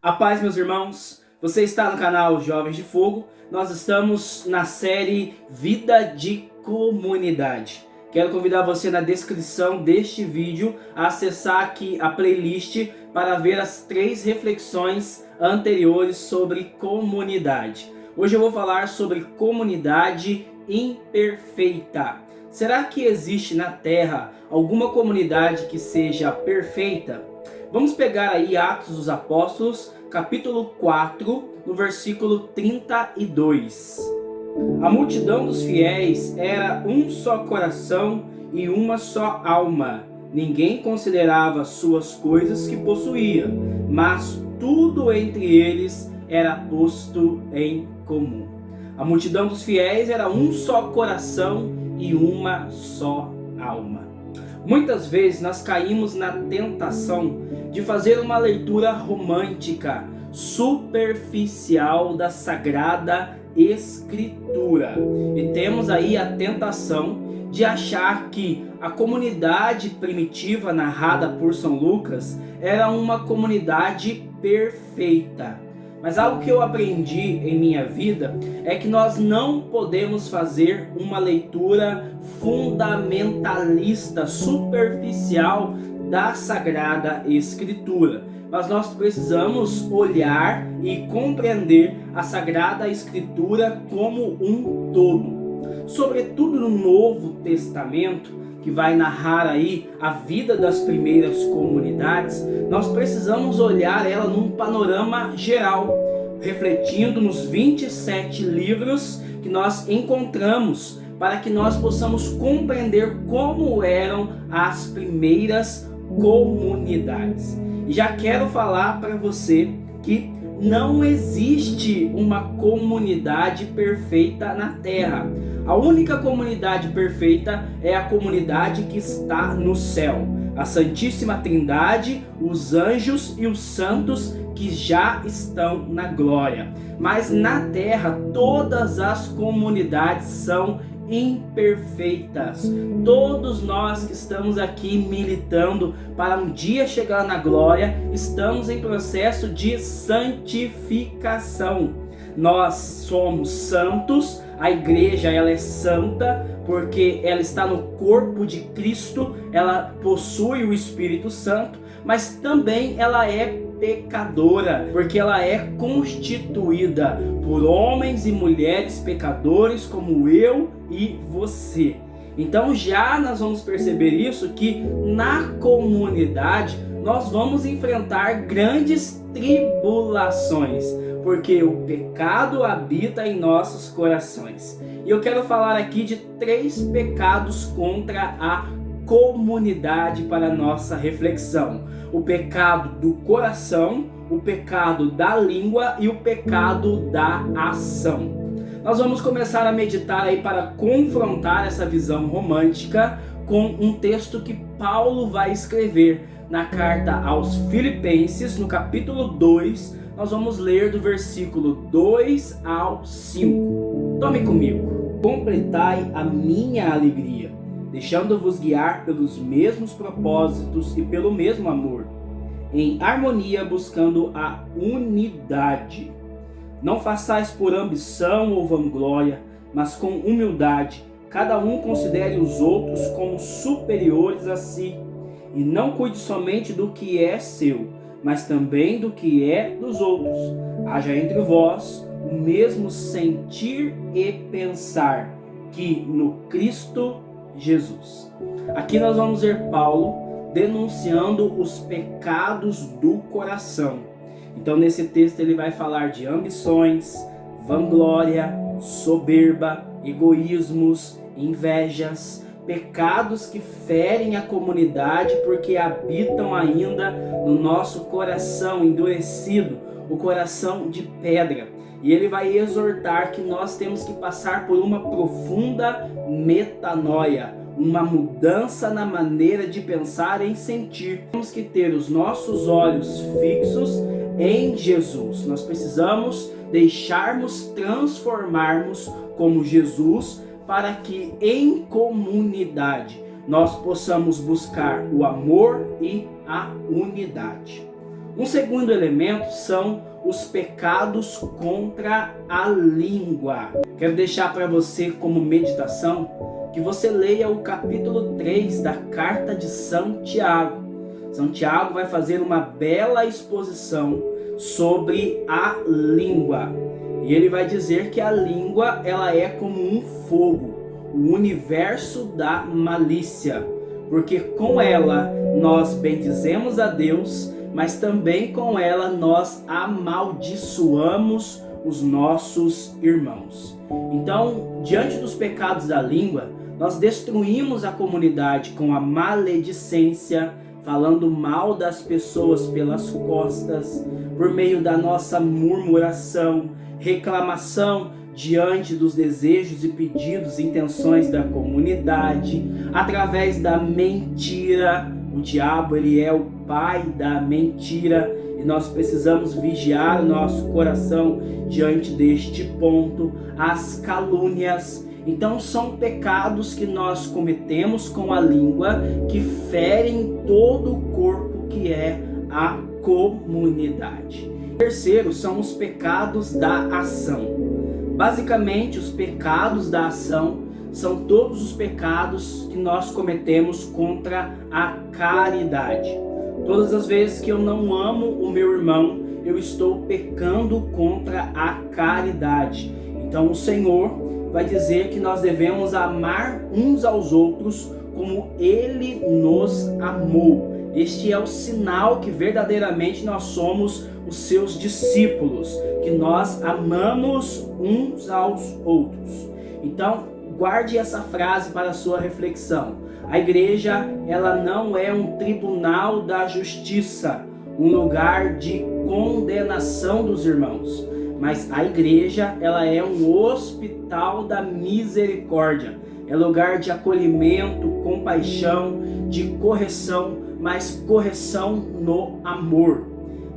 A paz, meus irmãos, você está no canal Jovens de Fogo. Nós estamos na série Vida de Comunidade. Quero convidar você na descrição deste vídeo a acessar aqui a playlist para ver as 3 reflexões anteriores sobre comunidade. Hoje eu vou falar sobre comunidade imperfeita. Será que existe na Terra alguma comunidade que seja perfeita? Vamos pegar aí Atos dos Apóstolos, capítulo 4, no versículo 32. A multidão dos fiéis era um só coração e uma só alma. Ninguém considerava suas coisas que possuía, mas tudo entre eles era posto em comum. A multidão dos fiéis era um só coração e uma só alma. Muitas vezes nós caímos na tentação de fazer uma leitura romântica, superficial da Sagrada Escritura. E temos aí a tentação de achar que a comunidade primitiva narrada por São Lucas era uma comunidade perfeita. Mas algo que eu aprendi em minha vida é que nós não podemos fazer uma leitura fundamentalista, superficial da Sagrada Escritura. Mas nós precisamos olhar e compreender a Sagrada Escritura como um todo. Sobretudo no Novo Testamento, que vai narrar aí a vida das primeiras comunidades, nós precisamos olhar ela num panorama geral, refletindo nos 27 livros que nós encontramos, para que nós possamos compreender como eram as primeiras comunidades. E já quero falar para você que não existe uma comunidade perfeita na Terra. A única comunidade perfeita é a comunidade que está no céu. A Santíssima Trindade, os anjos e os santos que já estão na glória. Mas na Terra todas as comunidades são imperfeitas. Todos nós que estamos aqui militando para um dia chegar na glória, estamos em processo de santificação. Nós somos santos, a igreja ela é santa porque ela está no corpo de Cristo, ela possui o Espírito Santo, mas também ela é pecadora, porque ela é constituída por homens e mulheres pecadores como eu e você. Então já nós vamos perceber isso, que na comunidade nós vamos enfrentar grandes tribulações, porque o pecado habita em nossos corações. E eu quero falar aqui de 3 pecados contra a comunidade para nossa reflexão: o pecado do coração, o pecado da língua e o pecado da ação. Nós vamos começar a meditar aí para confrontar essa visão romântica com um texto que Paulo vai escrever na carta aos Filipenses, no capítulo 2. Nós vamos ler do versículo 2 ao 5. Tome comigo. Completai a minha alegria, deixando-vos guiar pelos mesmos propósitos e pelo mesmo amor, em harmonia buscando a unidade. Não façais por ambição ou vanglória, mas com humildade, cada um considere os outros como superiores a si, e não cuide somente do que é seu, mas também do que é dos outros. Haja entre vós o mesmo sentir e pensar que no Cristo Jesus. Aqui nós vamos ver Paulo denunciando os pecados do coração. Então nesse texto ele vai falar de ambições, vanglória, soberba, egoísmos, invejas, pecados que ferem a comunidade porque habitam ainda no nosso coração endurecido, o coração de pedra. E ele vai exortar que nós temos que passar por uma profunda metanoia, uma mudança na maneira de pensar e sentir. Temos que ter os nossos olhos fixos em Jesus. Nós precisamos deixarmos transformarmos como Jesus, para que em comunidade nós possamos buscar o amor e a unidade. Um segundo elemento são os pecados contra a língua. Quero deixar para você como meditação que você leia o capítulo 3 da carta de São Tiago. São Tiago vai fazer uma bela exposição sobre a língua. E ele vai dizer que a língua ela é como um fogo, o universo da malícia. Porque com ela nós bendizemos a Deus, mas também com ela nós amaldiçoamos os nossos irmãos. Então, diante dos pecados da língua, nós destruímos a comunidade com a maledicência, falando mal das pessoas pelas costas, por meio da nossa murmuração, reclamação diante dos desejos e pedidos e intenções da comunidade, através da mentira. O diabo, ele é o pai da mentira e nós precisamos vigiar o nosso coração diante deste ponto. As calúnias. Então são pecados que nós cometemos com a língua que ferem todo o corpo que é a comunidade. Terceiro são os pecados da ação. Basicamente, os pecados da ação são todos os pecados que nós cometemos contra a caridade. Todas as vezes que eu não amo o meu irmão, eu estou pecando contra a caridade. Então o Senhor vai dizer que nós devemos amar uns aos outros como Ele nos amou. Este é o sinal que verdadeiramente nós somos os seus discípulos, que nós amamos uns aos outros. Então, guarde essa frase para a sua reflexão. A igreja, ela não é um tribunal da justiça, um lugar de condenação dos irmãos, mas a igreja, ela é um hospital da misericórdia. É lugar de acolhimento, compaixão, de correção, mas correção no amor.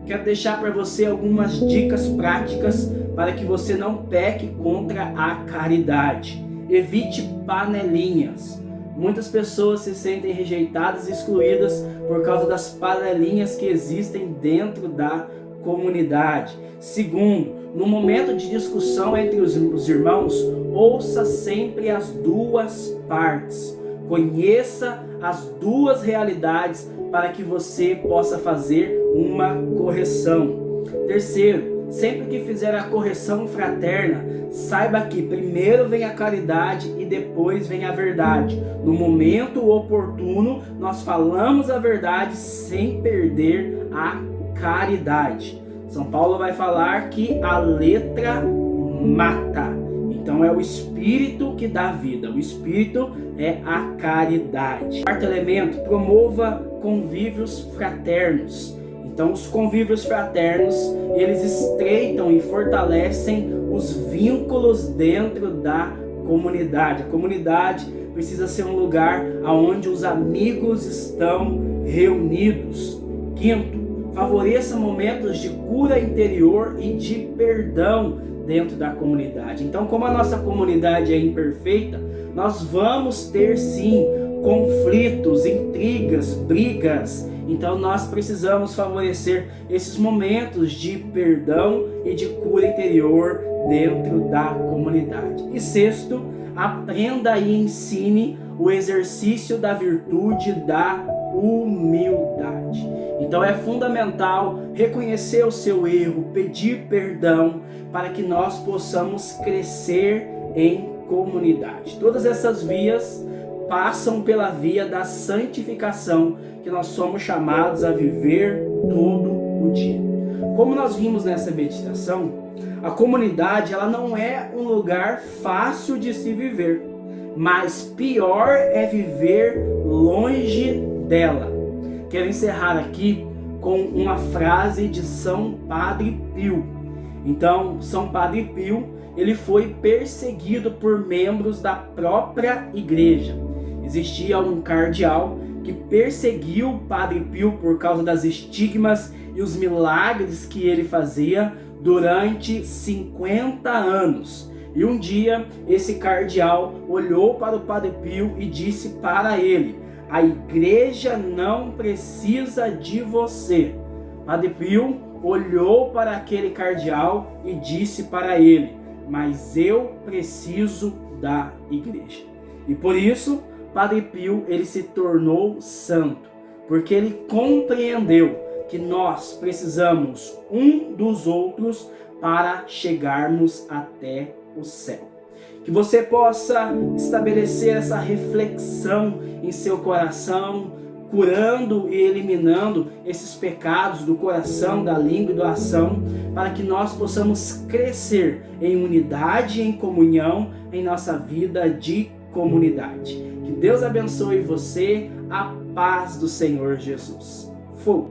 Quero deixar para você algumas dicas práticas para que você não peque contra a caridade. Evite panelinhas. Muitas pessoas se sentem rejeitadas e excluídas por causa das panelinhas que existem dentro da comunidade. Segundo, no momento de discussão entre os irmãos, ouça sempre as duas partes. Conheça as duas realidades para que você possa fazer uma correção. Terceiro, sempre que fizer a correção fraterna, saiba que primeiro vem a caridade e depois vem a verdade. No momento oportuno, nós falamos a verdade sem perder a caridade. São Paulo vai falar que a letra mata. Então é o Espírito que dá vida. O Espírito é a caridade. Quarto elemento, promova convívios fraternos. Então os convívios fraternos, eles estreitam e fortalecem os vínculos dentro da comunidade. A comunidade precisa ser um lugar onde os amigos estão reunidos. Quinto, favoreça momentos de cura interior e de perdão dentro da comunidade. Então, como a nossa comunidade é imperfeita, nós vamos ter sim conflitos, intrigas, brigas. Então nós precisamos favorecer esses momentos de perdão e de cura interior dentro da comunidade. E sexto, aprenda e ensine o exercício da virtude da humildade. Então é fundamental reconhecer o seu erro, pedir perdão para que nós possamos crescer em comunidade. Todas essas vias passam pela via da santificação que nós somos chamados a viver todo o dia. Como nós vimos nessa meditação, a comunidade ela não é um lugar fácil de se viver, mas pior é viver longe dela. Quero encerrar aqui com uma frase de São Padre Pio. Então, São Padre Pio, ele foi perseguido por membros da própria igreja. Existia um cardeal que perseguiu o Padre Pio por causa das estigmas e os milagres que ele fazia durante 50 anos. E um dia, esse cardeal olhou para o Padre Pio e disse para ele: a igreja não precisa de você. Padre Pio olhou para aquele cardeal e disse para ele: mas eu preciso da igreja. E por isso, Padre Pio ele se tornou santo, porque ele compreendeu que nós precisamos um dos outros para chegarmos até o céu. Que você possa estabelecer essa reflexão em seu coração, curando e eliminando esses pecados do coração, da língua e do ação, para que nós possamos crescer em unidade e em comunhão em nossa vida de comunidade. Que Deus abençoe você, a paz do Senhor Jesus. Fogo.